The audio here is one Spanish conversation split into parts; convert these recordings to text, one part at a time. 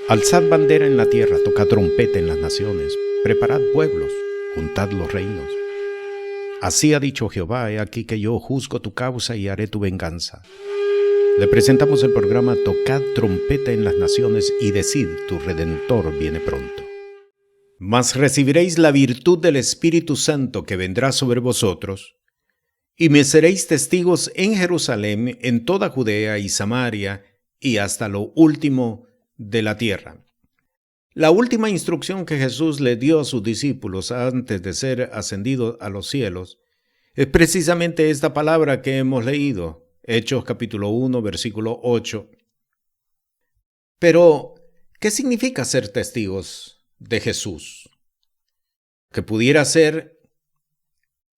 Alzad bandera en la tierra, tocad trompeta en las naciones, preparad pueblos, juntad los reinos. Así ha dicho Jehová, he aquí que yo juzgo tu causa y haré tu venganza. Le presentamos el programa Tocad trompeta en las naciones y decid, tu Redentor viene pronto. Mas recibiréis la virtud del Espíritu Santo que vendrá sobre vosotros, y me seréis testigos en Jerusalén, en toda Judea y Samaria, y hasta lo último de la tierra. La última instrucción que Jesús le dio a sus discípulos antes de ser ascendido a los cielos es precisamente esta palabra que hemos leído, Hechos capítulo 1, versículo 8. Pero, ¿qué significa ser testigos de Jesús? Que pudiera ser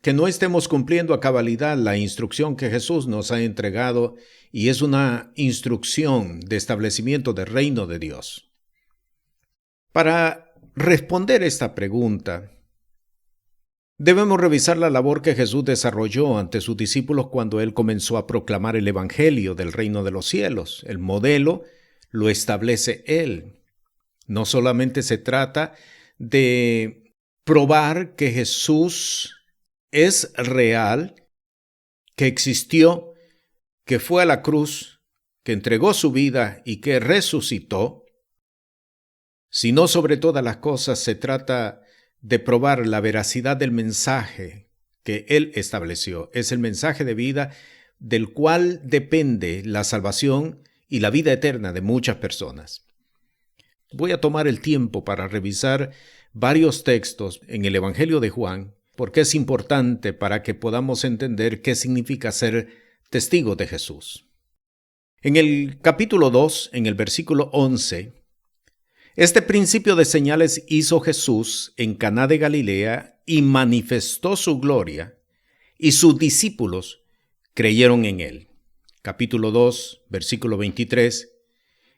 que no estemos cumpliendo a cabalidad la instrucción que Jesús nos ha entregado, y es una instrucción de establecimiento del reino de Dios. Para responder esta pregunta, debemos revisar la labor que Jesús desarrolló ante sus discípulos cuando Él comenzó a proclamar el Evangelio del reino de los cielos. El modelo lo establece Él. No solamente se trata de probar que Jesús es real, que existió, que fue a la cruz, que entregó su vida y que resucitó, sino sobre todas las cosas se trata de probar la veracidad del mensaje que Él estableció. Es el mensaje de vida del cual depende la salvación y la vida eterna de muchas personas. Voy a tomar el tiempo para revisar varios textos en el Evangelio de Juan, porque es importante para que podamos entender qué significa ser testigo de Jesús. En el capítulo 2, en el versículo 11, este principio de señales hizo Jesús en Caná de Galilea y manifestó su gloria, y sus discípulos creyeron en él. Capítulo 2, versículo 23.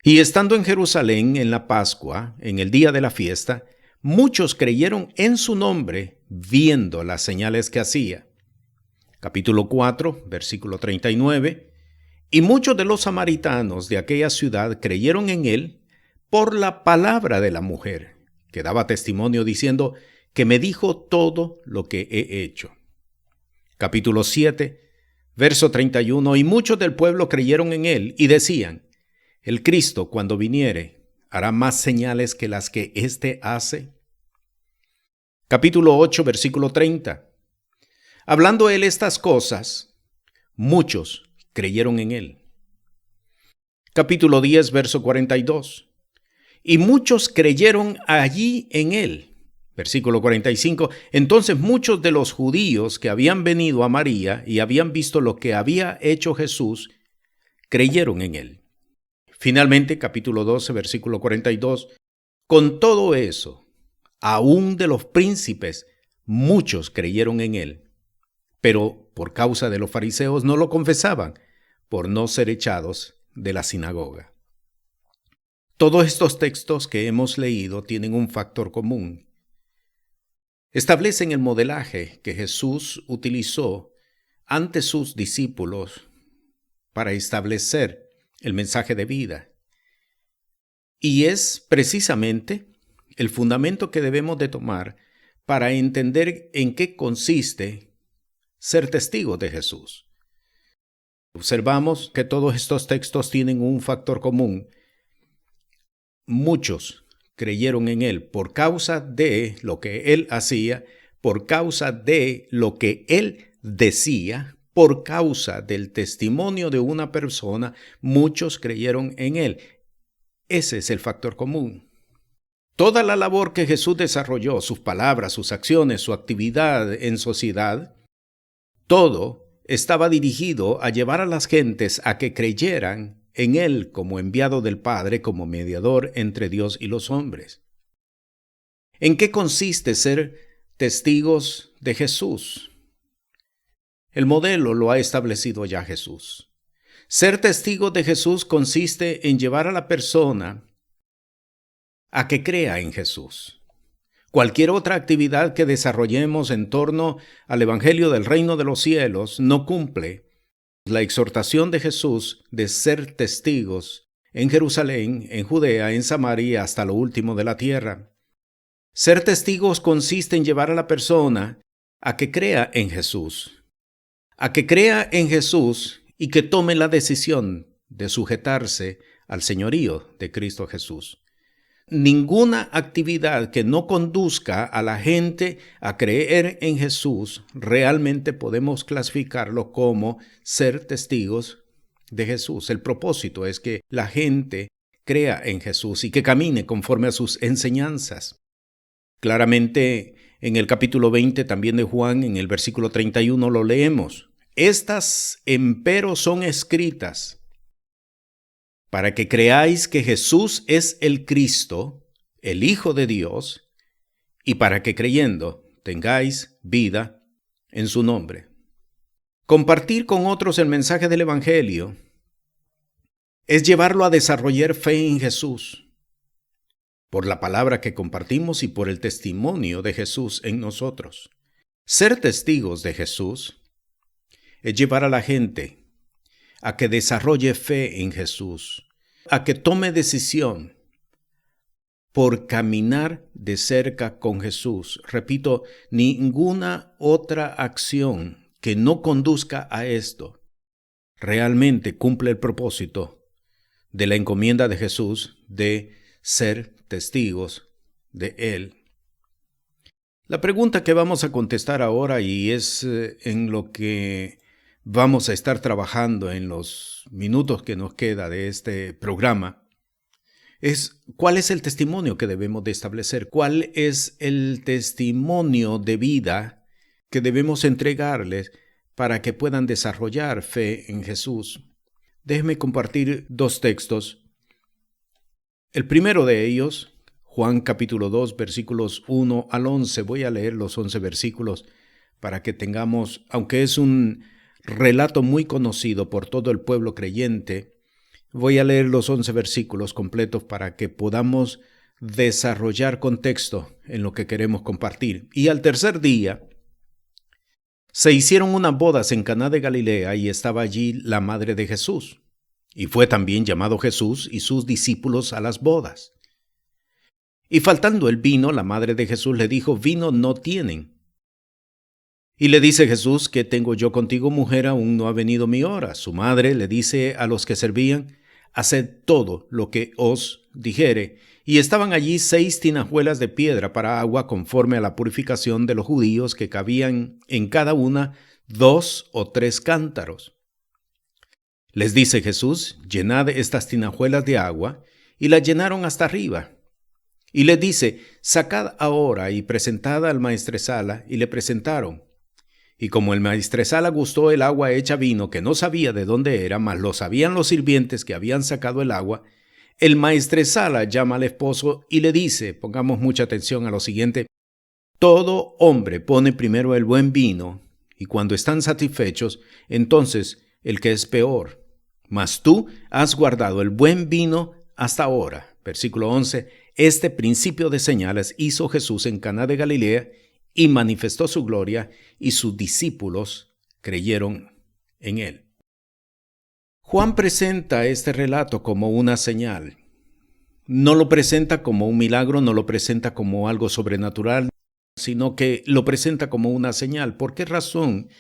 Y estando en Jerusalén en la Pascua, en el día de la fiesta, muchos creyeron en su nombre, viendo las señales que hacía. Capítulo 4, versículo 39. Y muchos de los samaritanos de aquella ciudad creyeron en él por la palabra de la mujer, que daba testimonio diciendo que me dijo todo lo que he hecho. Capítulo 7, verso 31. Y muchos del pueblo creyeron en él y decían, el Cristo cuando viniere hará más señales que las que éste hace. Capítulo 8, versículo 30. Hablando él estas cosas, muchos creyeron en él. Capítulo 10, verso 42. Y muchos creyeron allí en él. Versículo 45. Entonces muchos de los judíos que habían venido a María y habían visto lo que había hecho Jesús, creyeron en él. Finalmente, capítulo 12, versículo 42. Con todo eso, aún de los príncipes, muchos creyeron en él. Pero por causa de los fariseos no lo confesaban, por no ser echados de la sinagoga. Todos estos textos que hemos leído tienen un factor común. Establecen el modelaje que Jesús utilizó ante sus discípulos para establecer el mensaje de vida. Y es precisamente el fundamento que debemos de tomar para entender en qué consiste ser testigos de Jesús. Observamos que todos estos textos tienen un factor común. Muchos creyeron en él por causa de lo que él hacía, por causa de lo que él decía, por causa del testimonio de una persona, muchos creyeron en él. Ese es el factor común. Toda la labor que Jesús desarrolló, sus palabras, sus acciones, su actividad en sociedad, todo estaba dirigido a llevar a las gentes a que creyeran en él como enviado del Padre, como mediador entre Dios y los hombres. ¿En qué consiste ser testigos de Jesús? El modelo lo ha establecido ya Jesús. Ser testigo de Jesús consiste en llevar a la persona a que crea en Jesús. Cualquier otra actividad que desarrollemos en torno al Evangelio del Reino de los Cielos no cumple la exhortación de Jesús de ser testigos en Jerusalén, en Judea, en Samaria, hasta lo último de la tierra. Ser testigos consiste en llevar a la persona a que crea en Jesús, y que tome la decisión de sujetarse al señorío de Cristo Jesús. Ninguna actividad que no conduzca a la gente a creer en Jesús realmente podemos clasificarlo como ser testigos de Jesús. El propósito es que la gente crea en Jesús y que camine conforme a sus enseñanzas. Claramente, en el capítulo 20 también de Juan, en el versículo 31 lo leemos. Estas, empero, son escritas para que creáis que Jesús es el Cristo, el Hijo de Dios, y para que creyendo tengáis vida en su nombre. Compartir con otros el mensaje del Evangelio es llevarlo a desarrollar fe en Jesús, por la palabra que compartimos y por el testimonio de Jesús en nosotros. Ser testigos de Jesús es llevar a la gente a que desarrolle fe en Jesús, a que tome decisión por caminar de cerca con Jesús. Repito, ninguna otra acción que no conduzca a esto realmente cumple el propósito de la encomienda de Jesús de ser testigos de Él. La pregunta que vamos a contestar ahora, y es en lo que vamos a estar trabajando en los minutos que nos queda de este programa, es ¿cuál es el testimonio que debemos de establecer? ¿Cuál es el testimonio de vida que debemos entregarles para que puedan desarrollar fe en Jesús? Déjeme compartir dos textos. El primero de ellos, Juan capítulo 2, versículos 1 al 11. Voy a leer los 11 versículos para que tengamos, aunque es un relato muy conocido por todo el pueblo creyente, voy a leer los 11 versículos completos para que podamos desarrollar contexto en lo que queremos compartir. Y al tercer día se hicieron unas bodas en Caná de Galilea y estaba allí la madre de Jesús. Y fue también llamado Jesús y sus discípulos a las bodas. Y faltando el vino, la madre de Jesús le dijo: vino no tienen. Y le dice Jesús: ¿qué tengo yo contigo, mujer? Aún no ha venido mi hora. Su madre le dice a los que servían: haced todo lo que os dijere. Y estaban allí 6 tinajuelas de piedra para agua, conforme a la purificación de los judíos, que cabían en cada una 2 o 3 cántaros. Les dice Jesús: llenad estas tinajuelas de agua, y las llenaron hasta arriba. Y les dice: sacad ahora y presentad al maestresala, y le presentaron. Y como el maestresala gustó el agua hecha vino, que no sabía de dónde era, mas lo sabían los sirvientes que habían sacado el agua, el maestresala llama al esposo y le dice, pongamos mucha atención a lo siguiente: todo hombre pone primero el buen vino, y cuando están satisfechos, entonces el que es peor. Mas tú has guardado el buen vino hasta ahora. Versículo 11. Este principio de señales hizo Jesús en Caná de Galilea, y manifestó su gloria, y sus discípulos creyeron en él. Juan presenta este relato como una señal. No lo presenta como un milagro, no lo presenta como algo sobrenatural, sino que lo presenta como una señal. ¿Por qué razón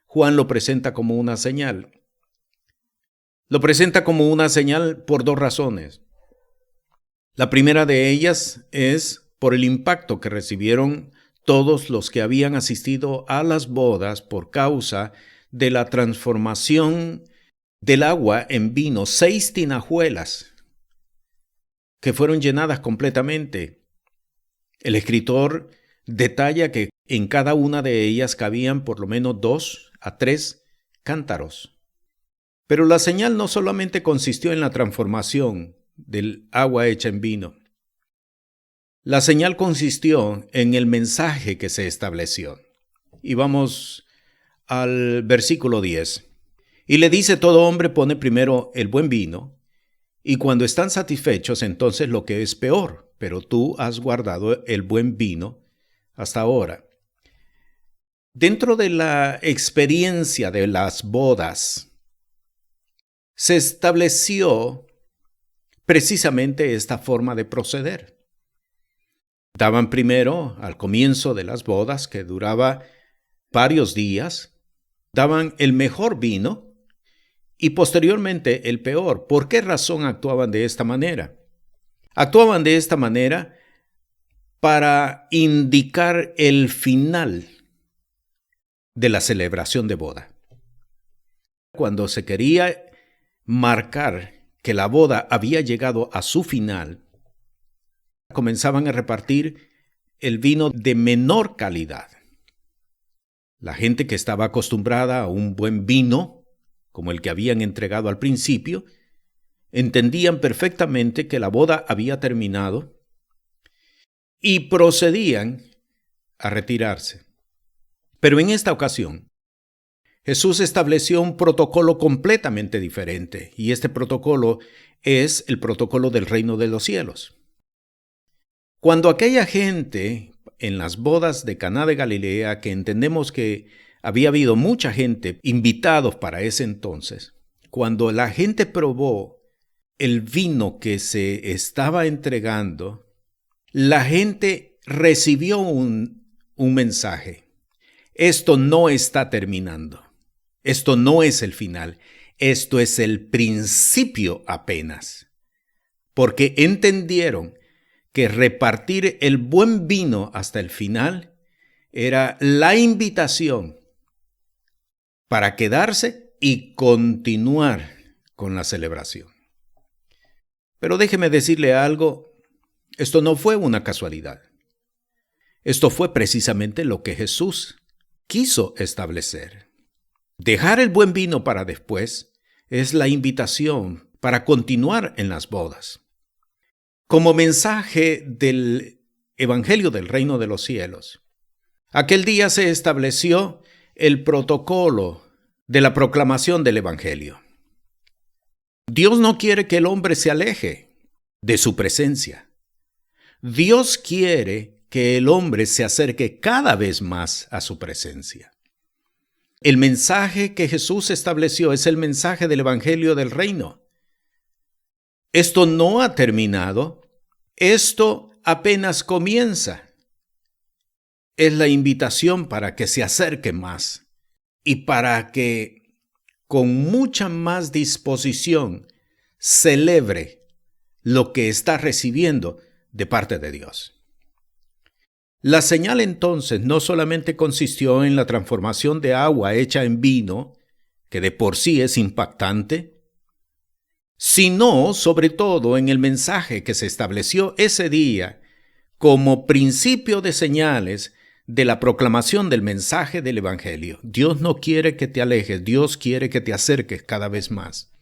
Juan lo presenta como una señal? Lo presenta como una señal por 2 razones. La primera de ellas es por el impacto que recibieron todos los que habían asistido a las bodas por causa de la transformación del agua en vino. 6 tinajuelas que fueron llenadas completamente. El escritor detalla que en cada una de ellas cabían por lo menos 2 a 3 cántaros. Pero la señal no solamente consistió en la transformación del agua hecha en vino. La señal consistió en el mensaje que se estableció. Y vamos al versículo 10. Y le dice: todo hombre pone primero el buen vino, y cuando están satisfechos, entonces lo que es peor. Pero tú has guardado el buen vino hasta ahora. Dentro de la experiencia de las bodas, se estableció precisamente esta forma de proceder. Daban primero, al comienzo de las bodas, que duraba varios días, daban el mejor vino y posteriormente el peor. ¿Por qué razón actuaban de esta manera? Actuaban de esta manera para indicar el final de la celebración de boda. Cuando se quería marcar que la boda había llegado a su final, comenzaban a repartir el vino de menor calidad. La gente que estaba acostumbrada a un buen vino, como el que habían entregado al principio, entendían perfectamente que la boda había terminado y procedían a retirarse. Pero en esta ocasión, Jesús estableció un protocolo completamente diferente, y este protocolo es el protocolo del reino de los cielos. Cuando aquella gente en las bodas de Caná de Galilea, que entendemos que había habido mucha gente invitados para ese entonces, cuando la gente probó el vino que se estaba entregando, la gente recibió un mensaje. Esto no está terminando. Esto no es el final. Esto es el principio apenas. Porque entendieron que repartir el buen vino hasta el final era la invitación para quedarse y continuar con la celebración. Pero déjeme decirle algo, esto no fue una casualidad. Esto fue precisamente lo que Jesús quiso establecer. Dejar el buen vino para después es la invitación para continuar en las bodas. Como mensaje del Evangelio del Reino de los Cielos, aquel día se estableció el protocolo de la proclamación del Evangelio. Dios no quiere que el hombre se aleje de su presencia. Dios quiere que el hombre se acerque cada vez más a su presencia. El mensaje que Jesús estableció es el mensaje del Evangelio del Reino. Esto no ha terminado, esto apenas comienza. Es la invitación para que se acerque más y para que con mucha más disposición celebre lo que está recibiendo de parte de Dios. La señal entonces no solamente consistió en la transformación de agua hecha en vino, que de por sí es impactante, sino sobre todo en el mensaje que se estableció ese día como principio de señales de la proclamación del mensaje del Evangelio. Dios no quiere que te alejes, Dios quiere que te acerques cada vez más.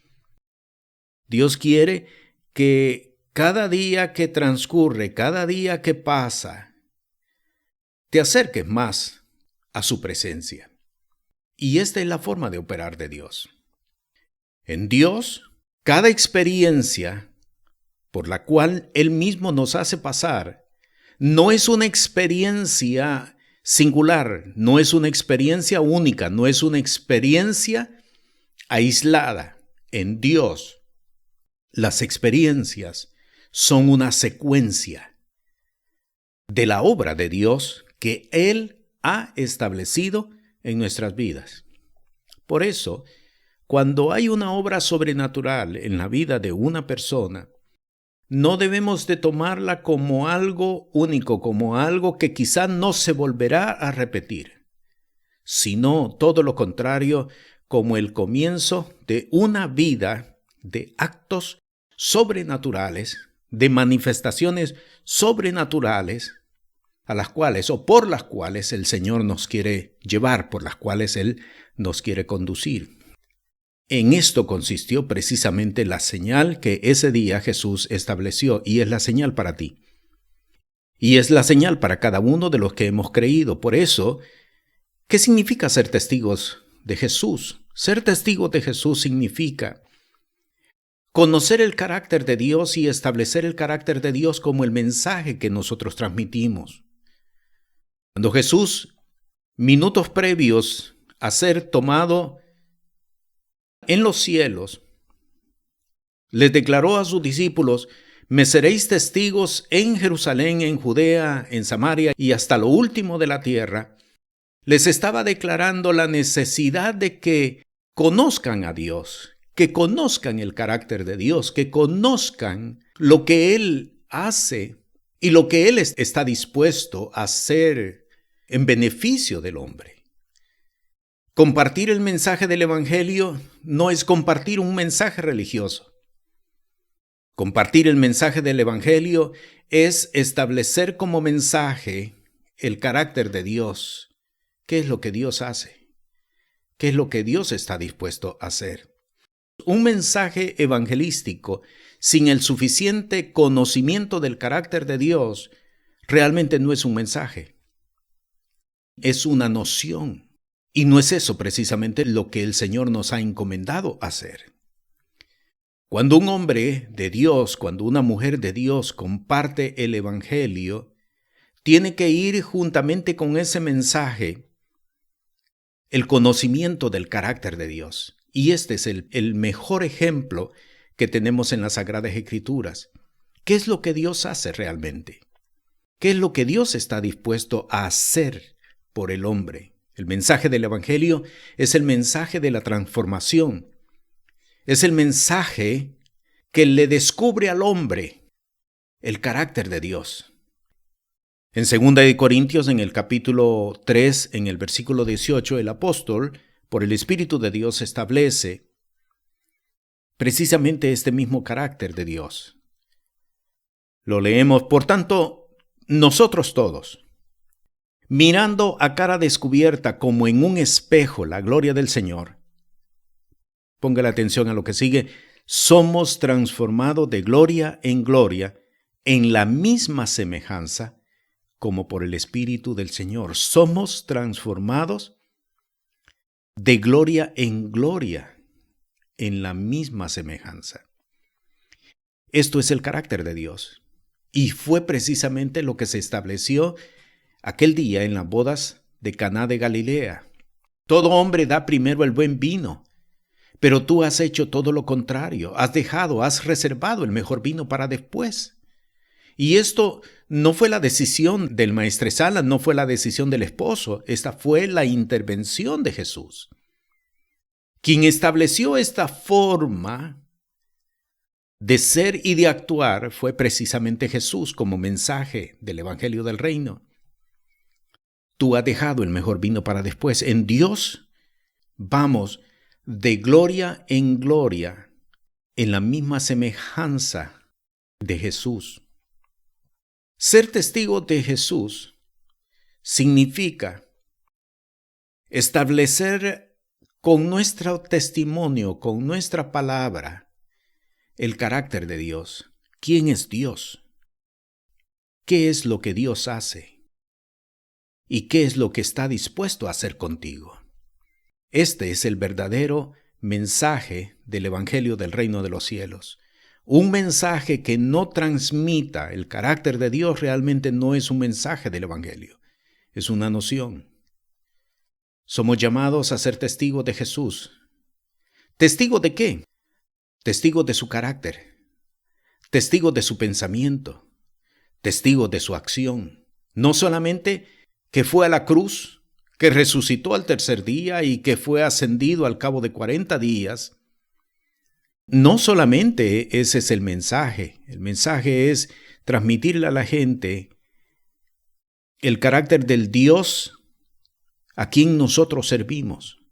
Dios quiere que cada día que transcurre, cada día que pasa, te acerques más a su presencia. Y esta es la forma de operar de Dios. En Dios, cada experiencia por la cual Él mismo nos hace pasar, no es una experiencia singular, no es una experiencia única, no es una experiencia aislada. En Dios, las experiencias son una secuencia de la obra de Dios que Él ha establecido en nuestras vidas. Por eso, cuando hay una obra sobrenatural en la vida de una persona, no debemos de tomarla como algo único, como algo que quizá no se volverá a repetir, sino todo lo contrario, como el comienzo de una vida de actos sobrenaturales, de manifestaciones sobrenaturales, a las cuales o por las cuales el Señor nos quiere llevar, por las cuales Él nos quiere conducir. En esto consistió precisamente la señal que ese día Jesús estableció, y es la señal para ti. Y es la señal para cada uno de los que hemos creído. Por eso, ¿qué significa ser testigos de Jesús? Ser testigos de Jesús significa conocer el carácter de Dios y establecer el carácter de Dios como el mensaje que nosotros transmitimos. Cuando Jesús, minutos previos a ser tomado en los cielos, Les declaró a sus discípulos: me seréis testigos en Jerusalén, en Judea, en Samaria y hasta lo último de la tierra. Les estaba declarando la necesidad de que conozcan a Dios, que conozcan el carácter de Dios, que conozcan lo que Él hace y lo que Él está dispuesto a hacer en beneficio del hombre. Compartir el mensaje del Evangelio no es compartir un mensaje religioso. Compartir el mensaje del Evangelio es establecer como mensaje el carácter de Dios. ¿Qué es lo que Dios hace? ¿Qué es lo que Dios está dispuesto a hacer? Un mensaje evangelístico sin el suficiente conocimiento del carácter de Dios realmente no es un mensaje. Es una noción. Y no es eso precisamente lo que el Señor nos ha encomendado hacer. Cuando un hombre de Dios, cuando una mujer de Dios comparte el Evangelio, tiene que ir juntamente con ese mensaje el conocimiento del carácter de Dios. Y este es el mejor ejemplo que tenemos en las Sagradas Escrituras. ¿Qué es lo que Dios hace realmente? ¿Qué es lo que Dios está dispuesto a hacer por el hombre? El mensaje del Evangelio es el mensaje de la transformación. Es el mensaje que le descubre al hombre el carácter de Dios. En 2 Corintios, en el capítulo 3, en el versículo 18, el apóstol, por el Espíritu de Dios, establece precisamente este mismo carácter de Dios. Lo leemos: por tanto, nosotros todos, mirando a cara descubierta como en un espejo la gloria del Señor, ponga la atención a lo que sigue, somos transformados de gloria en la misma semejanza como por el Espíritu del Señor. Somos transformados de gloria en la misma semejanza. Esto es el carácter de Dios. Y fue precisamente lo que se estableció aquel día en las bodas de Caná de Galilea. Todo hombre da primero el buen vino, pero tú has hecho todo lo contrario. Has reservado el mejor vino para después. Y esto no fue la decisión del maestresala, no fue la decisión del esposo. Esta fue la intervención de Jesús. Quien estableció esta forma de ser y de actuar fue precisamente Jesús como mensaje del Evangelio del Reino. Tú has dejado el mejor vino para después. En Dios vamos de gloria en la misma semejanza de Jesús. Ser testigo de Jesús significa establecer con nuestro testimonio, con nuestra palabra, el carácter de Dios. ¿Quién es Dios? ¿Qué es lo que Dios hace? ¿Y qué es lo que está dispuesto a hacer contigo? Este es el verdadero mensaje del Evangelio del Reino de los Cielos. Un mensaje que no transmita el carácter de Dios realmente no es un mensaje del Evangelio, es una noción. Somos llamados a ser testigos de Jesús. ¿Testigos de qué? Testigos de su carácter, testigos de su pensamiento, testigos de su acción. No solamente que fue a la cruz, que resucitó al tercer día y que fue ascendido al cabo de 40 días. No solamente ese es el mensaje es transmitirle a la gente el carácter del Dios a quien nosotros servimos,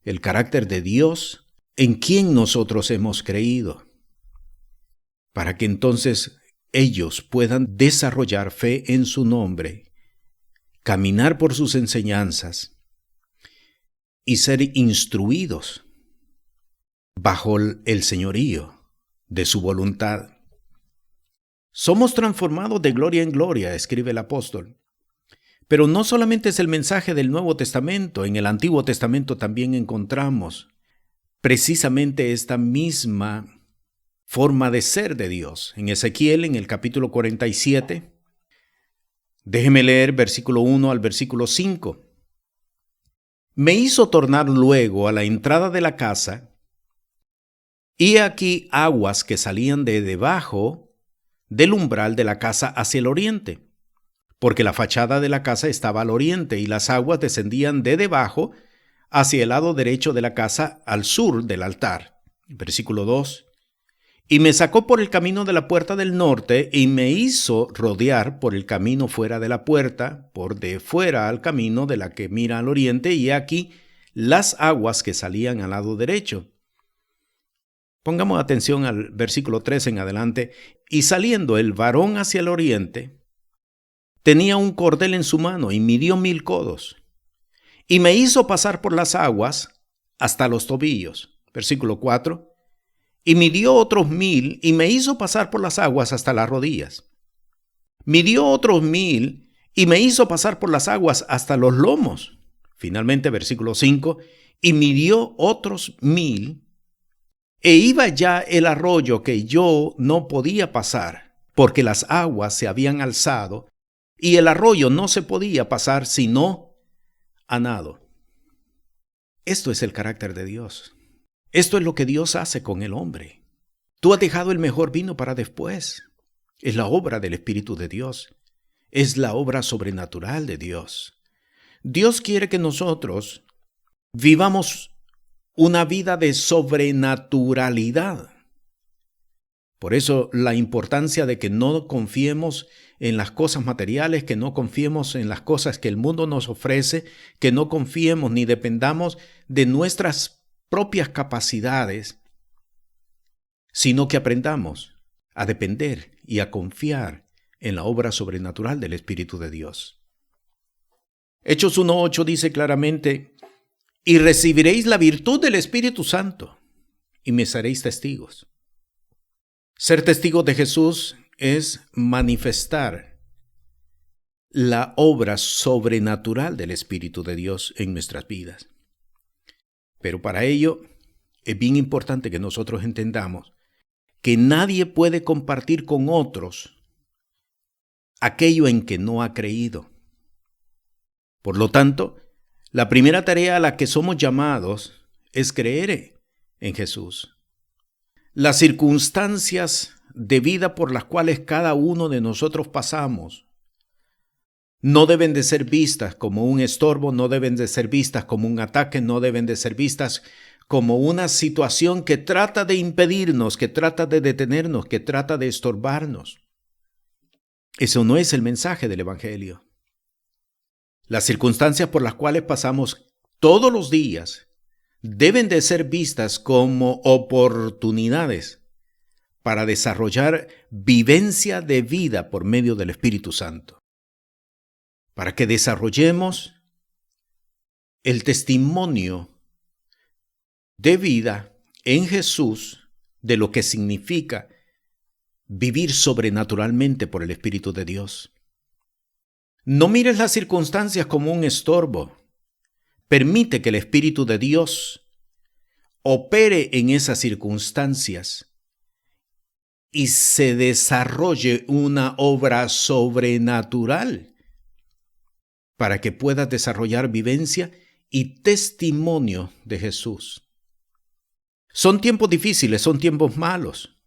el carácter de Dios en quien nosotros hemos creído, para que entonces ellos puedan desarrollar fe en su nombre, caminar por sus enseñanzas y ser instruidos bajo el señorío de su voluntad. Somos transformados de gloria en gloria, escribe el apóstol. Pero no solamente es el mensaje del Nuevo Testamento, en el Antiguo Testamento también encontramos precisamente esta misma forma de ser de Dios. En Ezequiel, en el capítulo 47, déjeme leer versículo 1 al versículo 5. Me hizo tornar luego a la entrada de la casa Y aquí aguas que salían de debajo del umbral de la casa hacia el oriente, porque la fachada de la casa estaba al oriente y las aguas descendían de debajo hacia el lado derecho de la casa al sur del altar. Versículo 2. Y me sacó por el camino de la puerta del norte y me hizo rodear por el camino fuera de la puerta, por de fuera al camino de la que mira al oriente, y aquí las aguas que salían al lado derecho. Pongamos atención al versículo 3 en adelante. Y saliendo el varón hacia el oriente, tenía un cordel en su mano y midió 1000 codos. Y me hizo pasar por las aguas hasta los tobillos. Versículo 4. Y midió otros 1000 y me hizo pasar por las aguas hasta las rodillas. Midió otros 1000 y me hizo pasar por las aguas hasta los lomos. Finalmente, versículo 5. Y midió otros 1000 e iba ya el arroyo que yo no podía pasar, porque las aguas se habían alzado y el arroyo no se podía pasar sino a nado. Esto es el carácter de Dios. Esto es lo que Dios hace con el hombre. Tú has dejado el mejor vino para después. Es la obra del Espíritu de Dios. Es la obra sobrenatural de Dios. Dios quiere que nosotros vivamos una vida de sobrenaturalidad. Por eso la importancia de que no confiemos en las cosas materiales, que no confiemos en las cosas que el mundo nos ofrece, que no confiemos ni dependamos de nuestras propias capacidades, sino que aprendamos a depender y a confiar en la obra sobrenatural del Espíritu de Dios. Hechos 1:8 dice claramente: y recibiréis la virtud del Espíritu Santo, y me seréis testigos. Ser testigos de Jesús es manifestar la obra sobrenatural del Espíritu de Dios en nuestras vidas. Pero para ello es bien importante que nosotros entendamos que nadie puede compartir con otros aquello en que no ha creído. Por lo tanto, la primera tarea a la que somos llamados es creer en Jesús. Las circunstancias de vida por las cuales cada uno de nosotros pasamos no deben de ser vistas como un estorbo, no deben de ser vistas como un ataque, no deben de ser vistas como una situación que trata de impedirnos, que trata de detenernos, que trata de estorbarnos. Eso no es el mensaje del Evangelio. Las circunstancias por las cuales pasamos todos los días deben de ser vistas como oportunidades para desarrollar vivencia de vida por medio del Espíritu Santo, para que desarrollemos el testimonio de vida en Jesús de lo que significa vivir sobrenaturalmente por el Espíritu de Dios. No mires las circunstancias como un estorbo. Permite que el Espíritu de Dios opere en esas circunstancias y se desarrolle una obra sobrenatural para que puedas desarrollar vivencia y testimonio de Jesús. Son tiempos difíciles, son tiempos malos,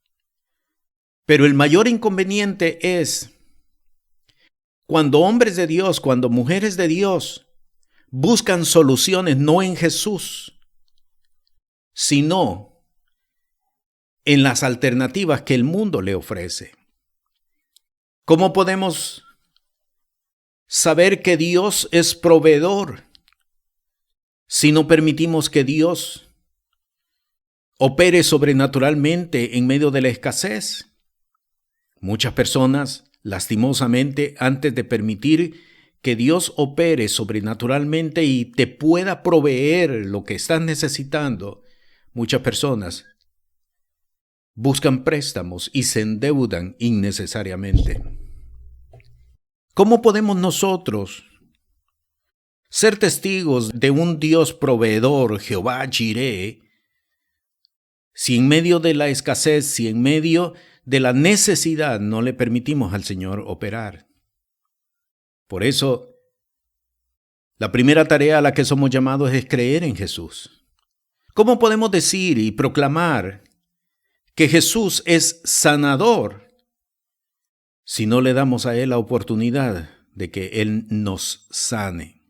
pero el mayor inconveniente es cuando hombres de Dios, cuando mujeres de Dios buscan soluciones no en Jesús, sino en las alternativas que el mundo le ofrece. ¿Cómo podemos saber que Dios es proveedor si no permitimos que Dios opere sobrenaturalmente en medio de la escasez? Muchas personas, lastimosamente, antes de permitir que Dios opere sobrenaturalmente y te pueda proveer lo que estás necesitando, muchas personas buscan préstamos y se endeudan innecesariamente. ¿Cómo podemos nosotros ser testigos de un Dios proveedor, Jehová Jireh, si en medio de la escasez, si en medio de la necesidad no le permitimos al Señor operar? Por eso, la primera tarea a la que somos llamados es creer en Jesús. ¿Cómo podemos decir y proclamar que Jesús es sanador si no le damos a Él la oportunidad de que Él nos sane.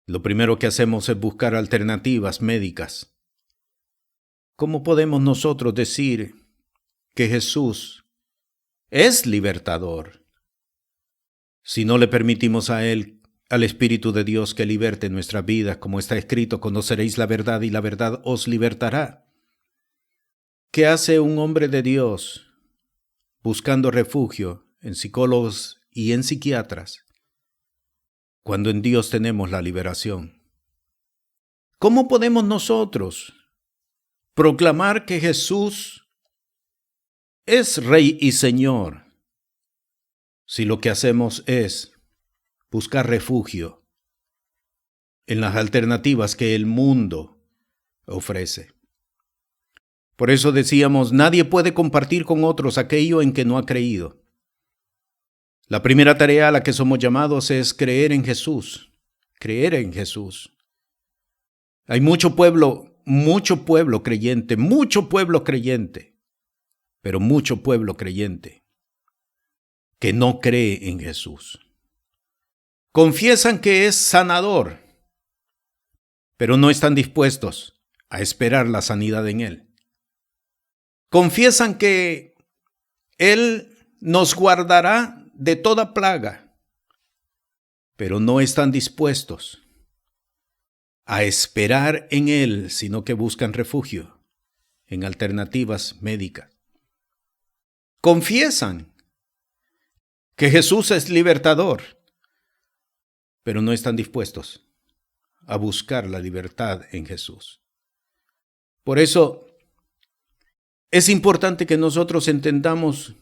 Lo primero que hacemos es buscar alternativas médicas. ¿Cómo podemos nosotros decir que Jesús es libertador si no le permitimos a Él, al Espíritu de Dios, que liberte nuestras vidas? Como está escrito, conoceréis la verdad y la verdad os libertará. ¿Qué hace un hombre de Dios buscando refugio en psicólogos y en psiquiatras cuando en Dios tenemos la liberación? ¿Cómo podemos nosotros proclamar que Jesús es Rey y Señor si lo que hacemos es buscar refugio en las alternativas que el mundo ofrece? Por eso decíamos, nadie puede compartir con otros aquello en que no ha creído. La primera tarea a la que somos llamados es creer en Jesús. Creer en Jesús. Hay mucho pueblo creyente, pero mucho pueblo creyente que no cree en Jesús. Confiesan que es sanador, pero no están dispuestos a esperar la sanidad en Él. Confiesan que Él nos guardará de toda plaga, pero no están dispuestos a esperar en Él, sino que buscan refugio en alternativas médicas. Confiesan que Jesús es libertador, pero no están dispuestos a buscar la libertad en Jesús. Por eso es importante que nosotros entendamos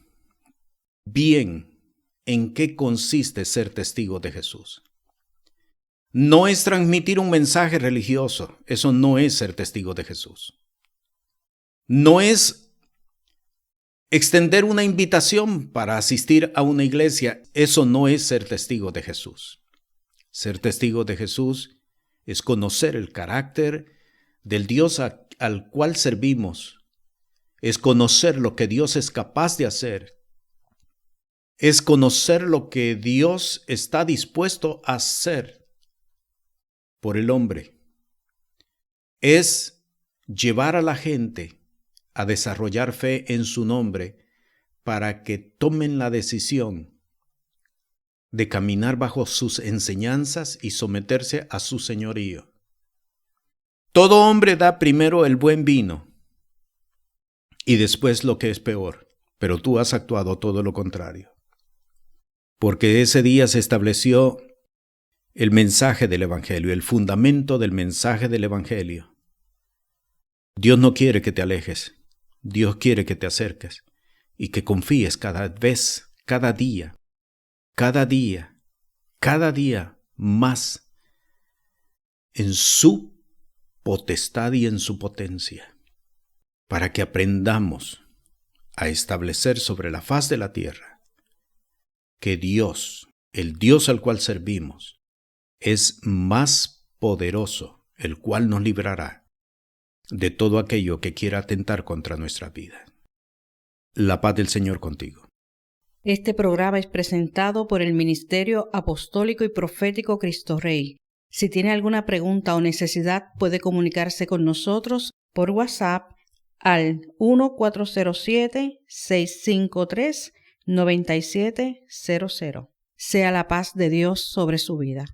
bien en qué consiste ser testigo de Jesús. No es transmitir un mensaje religioso, eso no es ser testigo de Jesús. No es extender una invitación para asistir a una iglesia, eso no es ser testigo de Jesús. Ser testigo de Jesús es conocer el carácter del Dios al cual servimos, es conocer lo que Dios es capaz de hacer, es conocer lo que Dios está dispuesto a hacer por el hombre, es llevar a la gente a desarrollar fe en su nombre para que tomen la decisión de caminar bajo sus enseñanzas y someterse a su señorío. Todo hombre da primero el buen vino y después lo que es peor, pero tú has actuado todo lo contrario. Porque ese día se estableció el mensaje del Evangelio, el fundamento del mensaje del Evangelio. Dios no quiere que te alejes, Dios quiere que te acerques y que confíes cada vez, cada día más en su potestad y en su potencia, para que aprendamos a establecer sobre la faz de la tierra que Dios, el Dios al cual servimos, es más poderoso, el cual nos librará de todo aquello que quiera atentar contra nuestra vida. La paz del Señor contigo. Este programa es presentado por el Ministerio Apostólico y Profético Cristo Rey. Si tiene alguna pregunta o necesidad, puede comunicarse con nosotros por WhatsApp al 1407-653-9700. Sea la paz de Dios sobre su vida.